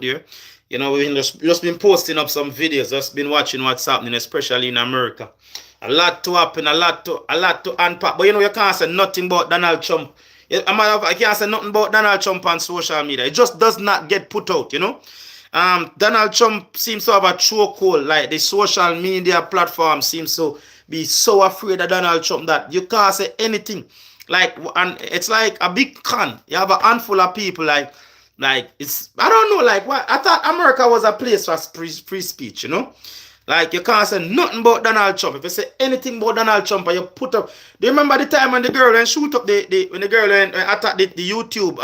there. You know, we've just been posting up some videos, just been watching what's happening, especially in America. A lot to happen, a lot to unpack. But you know, you can't say nothing about Donald Trump. I can't say nothing about Donald Trump on social media. It just does not get put out, you know. Donald Trump seems to have a chokehold. Like the social media platform seems to be so afraid of Donald Trump that you can't say anything. Like, and it's like a big con. You have a handful of people like it's, I don't know, like what I thought America was a place for free speech, you know. Like you can't say nothing about Donald Trump. If you say anything about Donald Trump and you put up, do you remember the time when the girl and shoot up the when the girl and attack the YouTube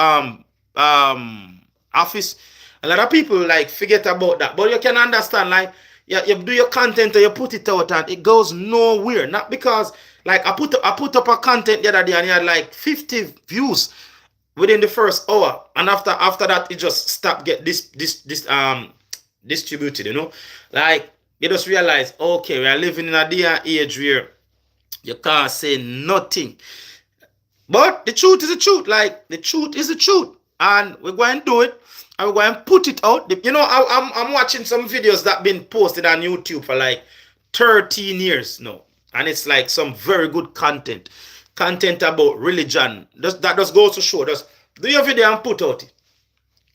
office? A lot of people like forget about that. But you can understand, like you do your content and you put it out and it goes nowhere. Not because like I put up a content the other day and it had like 50 views within the first hour, and after that it just stopped get this distributed, you know. Like you just realize, okay, we are living in a day and age where you can't say nothing. But the truth is the truth. Like the truth is the truth, and we're going to do it, and we're going to put it out. You know, I'm watching some videos that been posted on YouTube for like 13 years now, and it's like some very good content about religion. That just goes to show. Just do your video and put out it.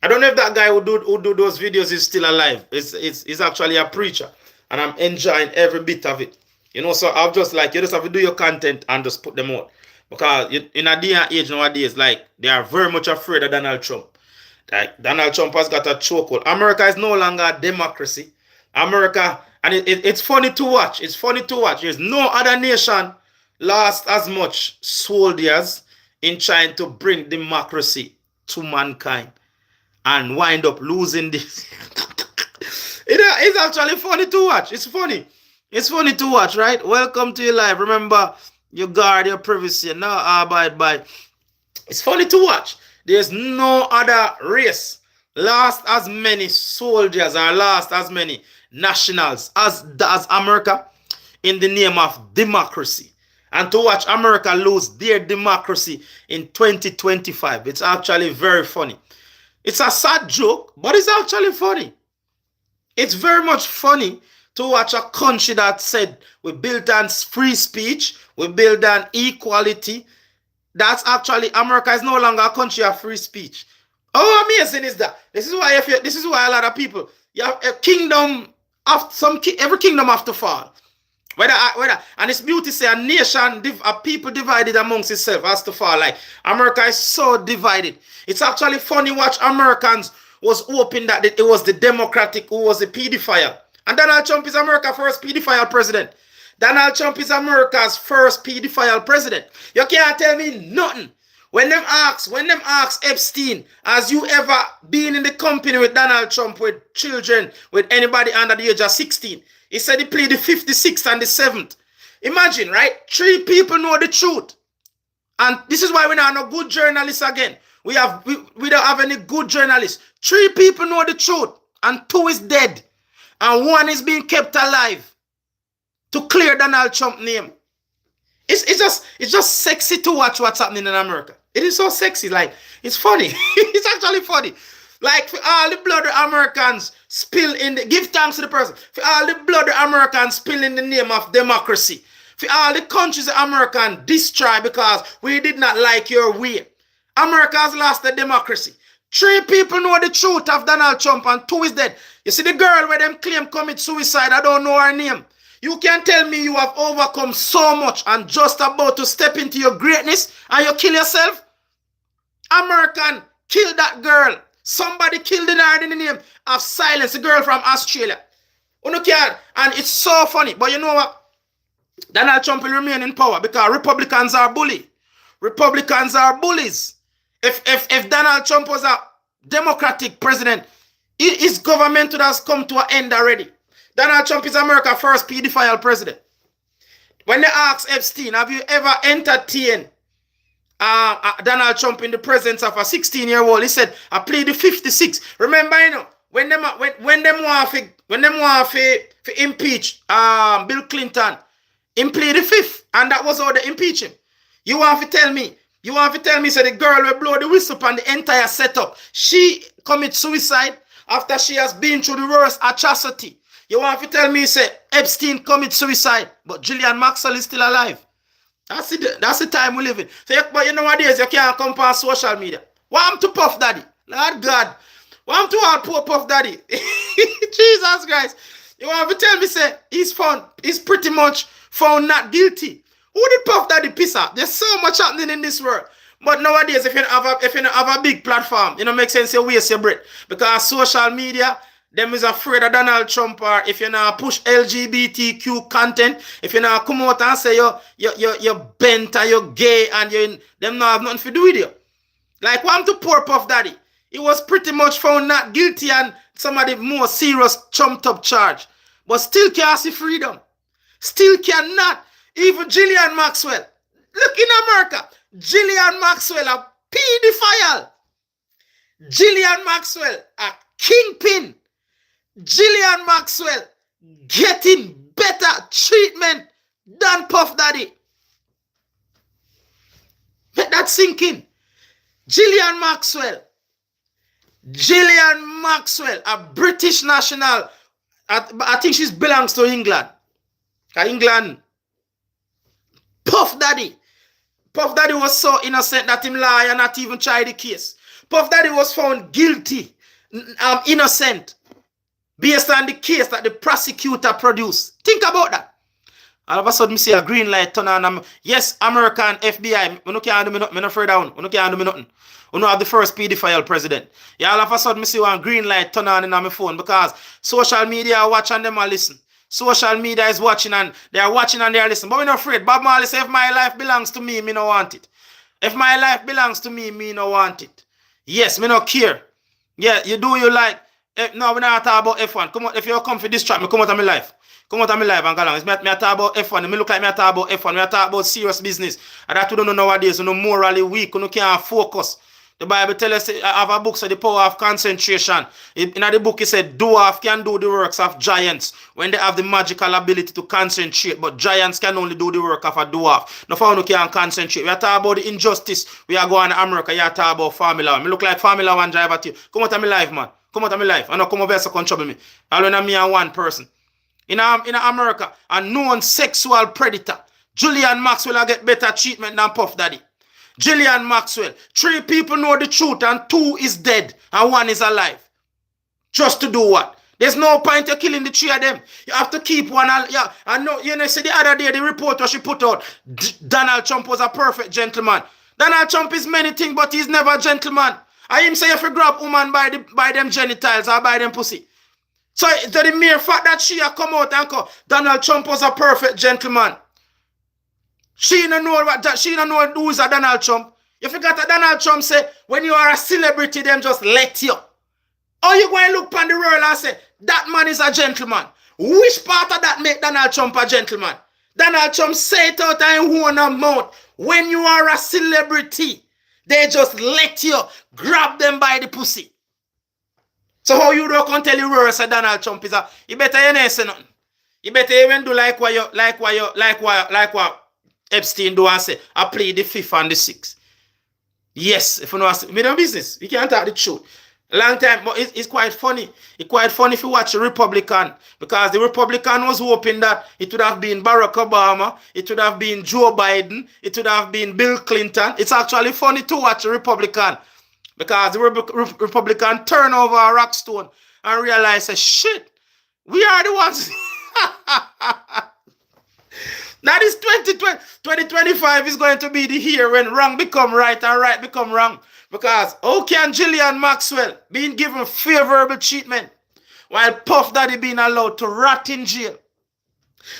I don't know if that guy who do those videos is still alive. It's actually a preacher, and I'm enjoying every bit of it. You know, so I'm just like, you just have to do your content and just put them out, because in a day and age nowadays, like they are very much afraid of Donald Trump. Like Donald Trump has got a chokehold. America is no longer a democracy. America, and it's funny to watch. It's funny to watch. There's no other nation lost as much soldiers in trying to bring democracy to mankind and wind up losing this. It's actually funny to watch. It's funny. It's funny to watch, right? Welcome to your life. Remember, you guard your privacy and now abide by. It's funny to watch. There's no other race lost as many soldiers or lost as many nationals as America in the name of democracy. And to watch America lose their democracy in 2025, it's actually very funny. It's a sad joke, but it's actually funny. It's very much funny to watch a country that said we built on free speech, we built on equality. That's actually, America is no longer a country of free speech. How amazing is that? This is why a lot of people, you have a kingdom of every kingdom have to fall. Whether and it's beauty say a nation, a people divided amongst itself has to fall. Like America is so divided. It's actually funny watch Americans was hoping that it was the Democratic who was the pedophile. And Donald Trump is America's first pedophile president. Donald Trump is America's first pedophile president. You can't tell me nothing. When them ask Epstein, has you ever been in the company with Donald Trump with children, with anybody under the age of 16? He said he played the 56th and the 7th. Imagine, right? 3 people know the truth. And this is why we don't have no good journalists again. We don't have any good journalists. 3 people know the truth, and 2 is dead. And 1 is being kept alive to clear Donald Trump's name. It's just sexy to watch what's happening in America. It is so sexy. Like, it's funny. It's actually funny. Like, for all the blood the Americans spill give thanks to the person. For all the blood the Americans spill in the name of democracy. For all the countries the Americans destroy because we did not like your way. America has lost the democracy. 3 people know the truth of Donald Trump and 2 is dead. You see the girl where them claim commit suicide, I don't know her name. You can tell me you have overcome so much and just about to step into your greatness and you kill yourself? American, kill that girl. Somebody killed her in the name of silence, a girl from Australia. You know, and it's so funny. But you know what? Donald Trump will remain in power because Republicans are bullies. Republicans are bullies. If Donald Trump was a Democratic president, his government would have come to an end already. Donald Trump is America's first pedophile president. When they ask Epstein, have you ever entertained Donald Trump in the presence of a 16-year-old? He said, I played the 56. Remember, you know, when them want to impeach Bill Clinton, he played the 5th, and that was how they impeach him. You want to tell me, so the girl will blow the whistle on the entire setup. She commit suicide. after she has been through the worst atrocity. You want to tell me, say, Epstein commit suicide, but Ghislaine Maxwell is still alive. That's the time we live in. So, but you know nowadays, you can't come past social media. Why am to Puff Daddy? Lord God. Why am to hard poor Puff Daddy? Jesus Christ. You want to tell me, say, he's pretty much found not guilty. Who did Puff Daddy piss off? There's so much happening in this world. But nowadays, if you don't have a big platform, it don't make sense you waste your breath. Because social media, them is afraid of Donald Trump, or if you not push LGBTQ content, if you not come out and say you're bent or you're gay and them not have nothing to do with you. Like what to poor Puff Daddy? He was pretty much found not guilty and some of the more serious trumped up charge. But still can't see freedom. Still cannot. Even Ghislaine Maxwell. Look in America. Ghislaine Maxwell, a pedophile. Ghislaine Maxwell, a kingpin. Ghislaine Maxwell getting better treatment than Puff Daddy. Let that sink in. Ghislaine Maxwell, a British national. I think she belongs to England. England. Puff Daddy was so innocent that him lie and not even try the case. Puff Daddy was found guilty, innocent, based on the case that the prosecutor produced. Think about that. All of a sudden, I see a green light turn on. Yes, American FBI. We no can't do me nothing. We no afraid of. We no can't do me nothing. We no have the first pedophile president. Yeah, all of a sudden, I see one green light turn on in my phone because social media are watching them and listen. Social media is watching and they are watching and they are listening. But we're not afraid. Bob Marley said, if my life belongs to me, me no want it. If my life belongs to me, me no want it. Yes, me no care. Yeah, you do you like. No, we're not talking about F1. Come on, if you come for this track, me come out of my life. Come out of my life and go along. It's me talk about F1. Me look like me talk about F1. Me talk about serious business. And that we don't know nowadays. You know, morally weak. You can't focus. The Bible tells us, I have a book, so the power of concentration. In the book, it said, dwarf can do the works of giants when they have the magical ability to concentrate. But giants can only do the work of a dwarf. No one can concentrate. We are talking about the injustice. We are going to America. You are talking about Formula 1. Me look like Formula 1 driver to you. Come out of my life, man. Come out of my life. I know come over here so come trouble me. I don't know me and one person. In America, a known sexual predator, Ghislaine Maxwell, will get better treatment than Puff Daddy. Ghislaine Maxwell. 3 people know the truth and 2 is dead and 1 is alive. Just to do what? There's no point in killing the 3 of them. You have to keep one. Yeah, I know. You know, see the other day the report what she put out. Donald Trump was a perfect gentleman. Donald Trump is many things, but he's never a gentleman. I him say if you grab woman by them genitals or by them pussy. So the mere fact that she come out and go, Donald Trump was a perfect gentleman. She don't know who is a Donald Trump. You forgot that Donald Trump say, when you are a celebrity, them just let you. Or you go and look on the world and say, that man is a gentleman. Which part of that make Donald Trump a gentleman? Donald Trump say it out and own a mouth. When you are a celebrity, they just let you grab them by the pussy. So how you don't tell the world say Donald Trump is a, you better you not say nothing. You better even do like what Epstein do and say, I play the 5th and the 6th. Yes, if you know, me no business. We can't talk the truth. A long time, but it's quite funny. It's quite funny if you watch the Republican, because the Republican was hoping that it would have been Barack Obama, it would have been Joe Biden, it would have been Bill Clinton. It's actually funny to watch the Republican, because the Republican turn over a rock stone and realize, shit, we are the ones. That is 2020. 2025 is going to be the year when wrong become right and right become wrong. Because how can Ghislaine Maxwell being given favorable treatment while Puff Daddy being allowed to rot in jail?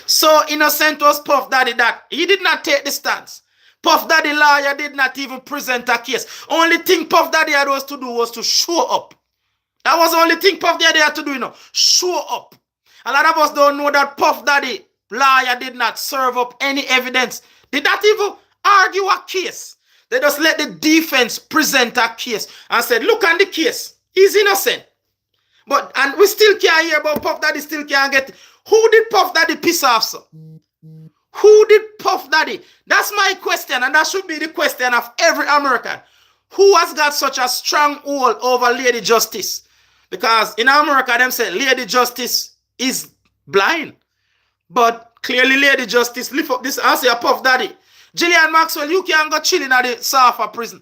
So innocent was Puff Daddy that he did not take the stance. Puff Daddy lawyer did not even present a case. Only thing Puff Daddy had was to do was to show up. That was the only thing Puff Daddy had to do, show up. A lot of us don't know that Puff Daddy lawyer did not serve up any evidence. Did not even argue a case. They just let the defense present a case and said, look on the case. He's innocent. And we still can't hear about Puff Daddy, still can't get. Who did Puff Daddy piss off, sir? Who did Puff Daddy? That's my question, and that should be the question of every American. Who has got such a strong hold over Lady Justice? Because in America, them say Lady Justice is blind. But clearly Lady Justice lift up this. I say a Puff Daddy. Gillian Maxwell, you can't go chilling at the Safa prison.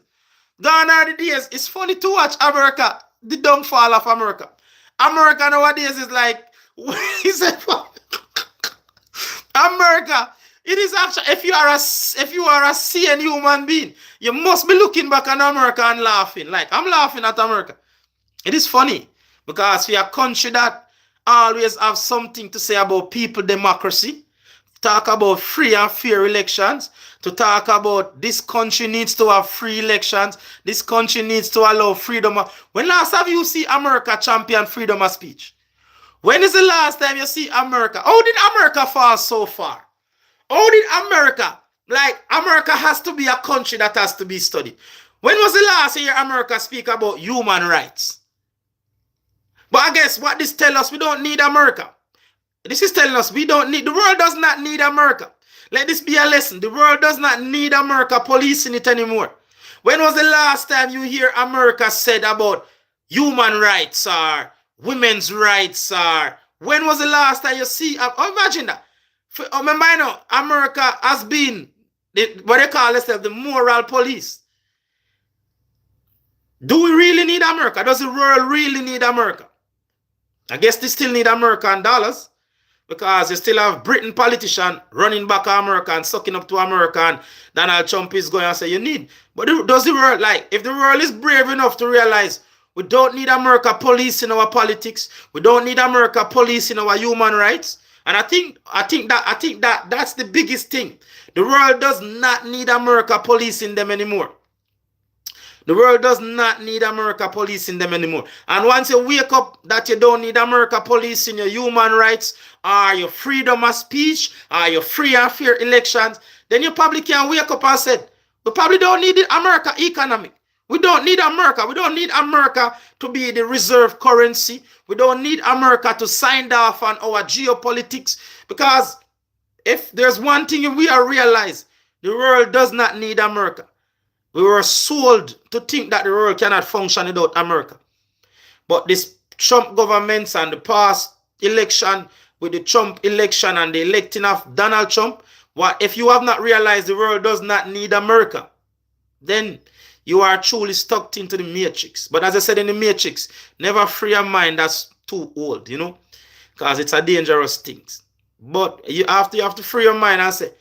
Gone are the days. It's funny to watch America, the downfall of America. America nowadays is like, he said, America. It is actually, if you are a sane human being, you must be looking back at America and laughing. Like, I'm laughing at America. It is funny because we are a country that always have something to say about people democracy, talk about free and fair elections, to talk about this country needs to have free elections, this country needs to allow freedom. When last have you seen America champion freedom of speech? When is the last time you see America? How did America fall so far? How did America, like America has to be a country that has to be studied. When was the last year America speak about human rights? But I guess what this tells us, we don't need America. This is telling us we don't need, the world does not need America. Let this be a lesson. The world does not need America policing it anymore. When was the last time you hear America said about human rights or women's rights or when was the last time you see, imagine that. Remember, I know America has been what they call themselves the moral police. Do we really need America? Does the world really need America? I guess they still need American dollars because you still have Britain politician running back America and sucking up to America, and Donald Trump is going to say you need. But does the world, like, if the world is brave enough to realize we don't need America policing our politics, we don't need America policing our human rights, and I think that that's the biggest thing. The world does not need America policing them anymore. The world does not need America policing them anymore. And once you wake up that you don't need America policing your human rights or your freedom of speech or your free and fair elections, then you probably can wake up and say, we probably don't need the America economy. We don't need America. We don't need America to be the reserve currency. We don't need America to sign off on our geopolitics. Because if there's one thing we are realize, the world does not need America. We were sold to think that the world cannot function without America. But this Trump governments and the past election, with the Trump election and the electing of Donald Trump, what if you have not realized the world does not need America, then you are truly stuck into the matrix. But as I said in the matrix, never free a mind that's too old, you know, because it's a dangerous thing. But you have to free your mind and say,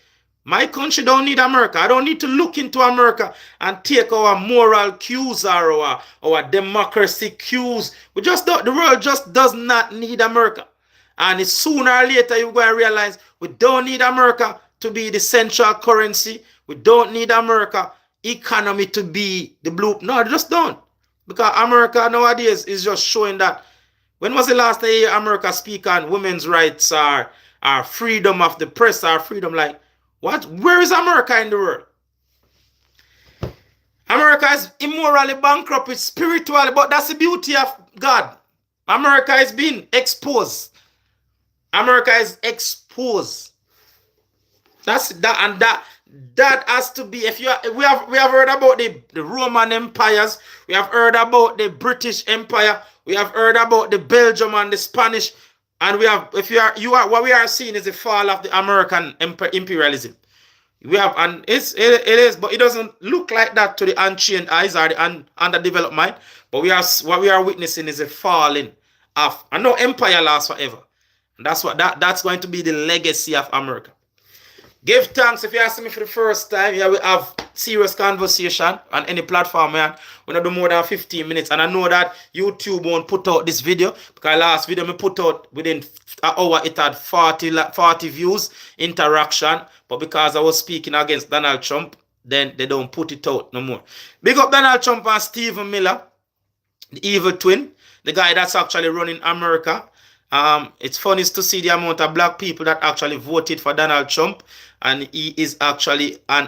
my country don't need America. I don't need to look into America and take our moral cues or our democracy cues. We just don't, the world just does not need America. And it's sooner or later you're going to realize we don't need America to be the central currency. We don't need America economy to be the blue. No, just don't. Because America nowadays is just showing that. When was the last time you hear America speak on women's rights or freedom of the press or freedom like, what? Where is America in the world? America is immorally bankrupt, it's spiritually, but that's the beauty of God. America is being exposed. America is exposed. That's that, and that has to be. If we have heard about the Roman empires, we have heard about the British Empire, we have heard about the Belgium and the Spanish. And we have, what we are seeing is the fall of the American imperialism. We have, and it is, but it doesn't look like that to the untrained eyes or the underdeveloped mind. But what we are witnessing is a falling of, and no empire lasts forever. And that's going to be the legacy of America. Give thanks. If you ask me for the first time, yeah, we have serious conversation on any platform, man. We don't do more than 15 minutes. And I know that YouTube won't put out this video because last video I put out within an hour, it had 40 views, interaction. But because I was speaking against Donald Trump, then they don't put it out no more. Big up Donald Trump and Stephen Miller, the evil twin, the guy that's actually running America. It's funny to see the amount of black people that actually voted for Donald Trump, and he is actually an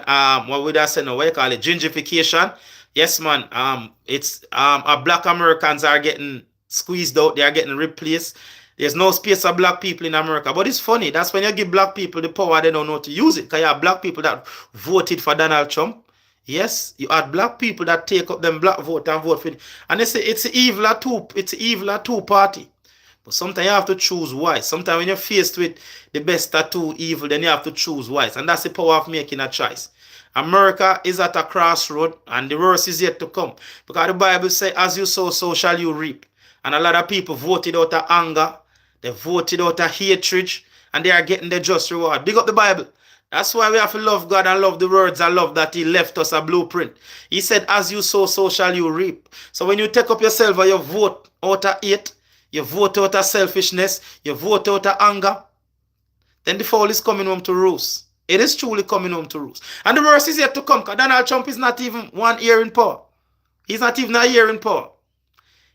what would I say now? What do you call it? Gentrification. Yes, man. It's black Americans are getting squeezed out. They are getting replaced. There's no space for black people in America. But it's funny. That's when you give black people the power, they don't know how to use it. Because you have black people that voted for Donald Trump. Yes, you had black people that take up them black vote and vote for it. And they say it's evil at two party. But sometimes you have to choose wise. Sometimes when you're faced with the best of two evil, then you have to choose wise. And that's the power of making a choice. America is at a crossroad and the worst is yet to come. Because the Bible says, as you sow, so shall you reap. And a lot of people voted out of anger. They voted out of hatred. And they are getting the just reward. Big up the Bible. That's why we have to love God and love the words and love that He left us a blueprint. He said, as you sow, so shall you reap. So when you take up yourself and you vote out of hate, you vote out of selfishness, you vote out of anger, then the fall is coming home to roost. It is truly coming home to roost. And the worst is yet to come, because Donald Trump is not even 1 year in power. He's not even a year in power.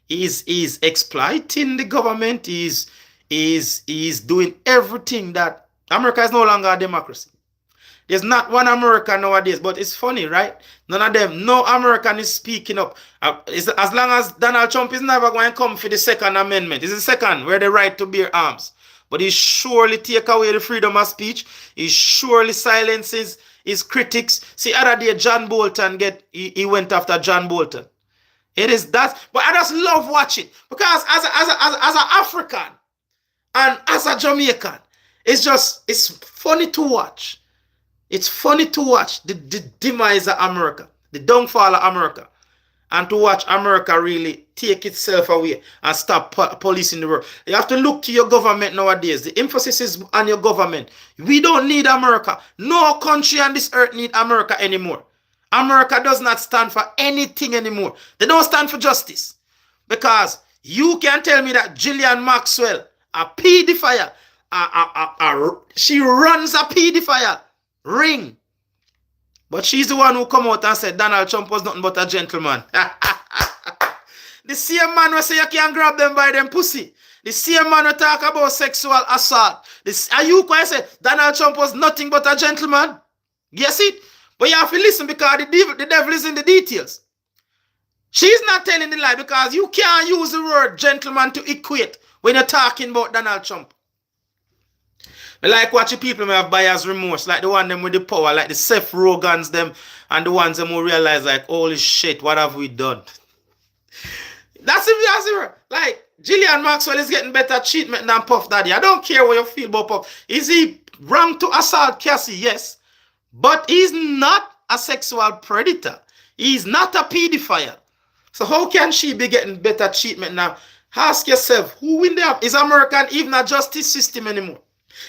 He's exploiting the government. He's doing everything that America is no longer a democracy. There's not one American nowadays, but it's funny, right? None of them, no American is speaking up. As long as Donald Trump is never going to come for the Second Amendment. It's the second, where the right to bear arms. But he surely take away the freedom of speech. He surely silences his critics. See, other day, John Bolton, he went after John Bolton. It is that, but I just love watching. Because as an African and as a Jamaican, it's funny to watch. It's funny to watch the demise of America, the downfall of America, and to watch America really take itself away and stop policing the world. You have to look to your government nowadays. The emphasis is on your government. We don't need America. No country on this earth need America anymore. America does not stand for anything anymore. They don't stand for justice. Because you can tell me that Ghislaine Maxwell, a pedophile, she runs a pedophile ring. But she's the one who come out and said Donald Trump was nothing but a gentleman. The same man will say you can't grab them by them pussy. The same man will talk about sexual assault. Are you going to say Donald Trump was nothing but a gentleman? Yes it? But you have to listen because the devil is in the details. She's not telling the lie because you can't use the word gentleman to equate when you're talking about Donald Trump. I like watching people who have buyer's remorse, like the one them with the power, like the Seth Rogans them, and the ones them who realize like, holy shit, what have we done? That's it. Like, Ghislaine Maxwell is getting better treatment than Puff Daddy. I don't care what you feel about Puff. Is he wrong to assault Cassie? Yes. But he's not a sexual predator. He's not a pedophile. So how can she be getting better treatment now? Ask yourself, who win there? Is America even a justice system anymore?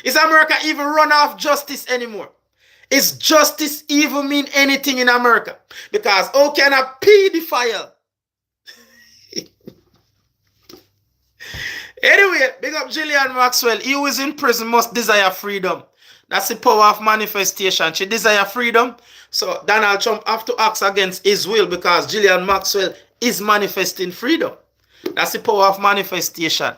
Is America even run off justice anymore? Is justice even mean anything in America? Because how can a pedophile? Anyway, big up Ghislaine Maxwell. He who is in prison must desire freedom. That's the power of manifestation. She desire freedom. So Donald Trump have to act against his will because Ghislaine Maxwell is manifesting freedom. That's the power of manifestation.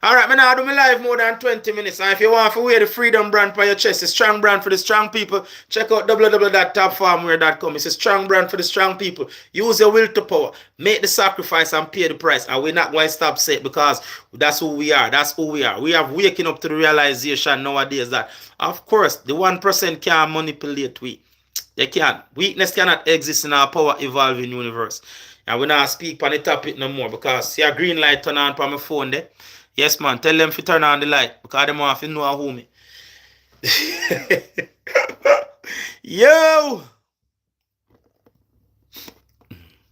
Alright, I now do my live more than 20 minutes. And if you want to wear the Freedom brand for your chest, the strong brand for the strong people, check out www.topfarmwear.com. It's a strong brand for the strong people. Use your will to power. Make the sacrifice and pay the price. And we're not going to stop saying because that's who we are. That's who we are. We have waking up to the realization nowadays that, of course, the 1% can't manipulate we. They can't. Weakness cannot exist in our power evolving universe. And we're not speak on the topic no more because see a green light turn on on my phone there. Yes, man. Tell them to turn on the light because they want to know who me. Yo!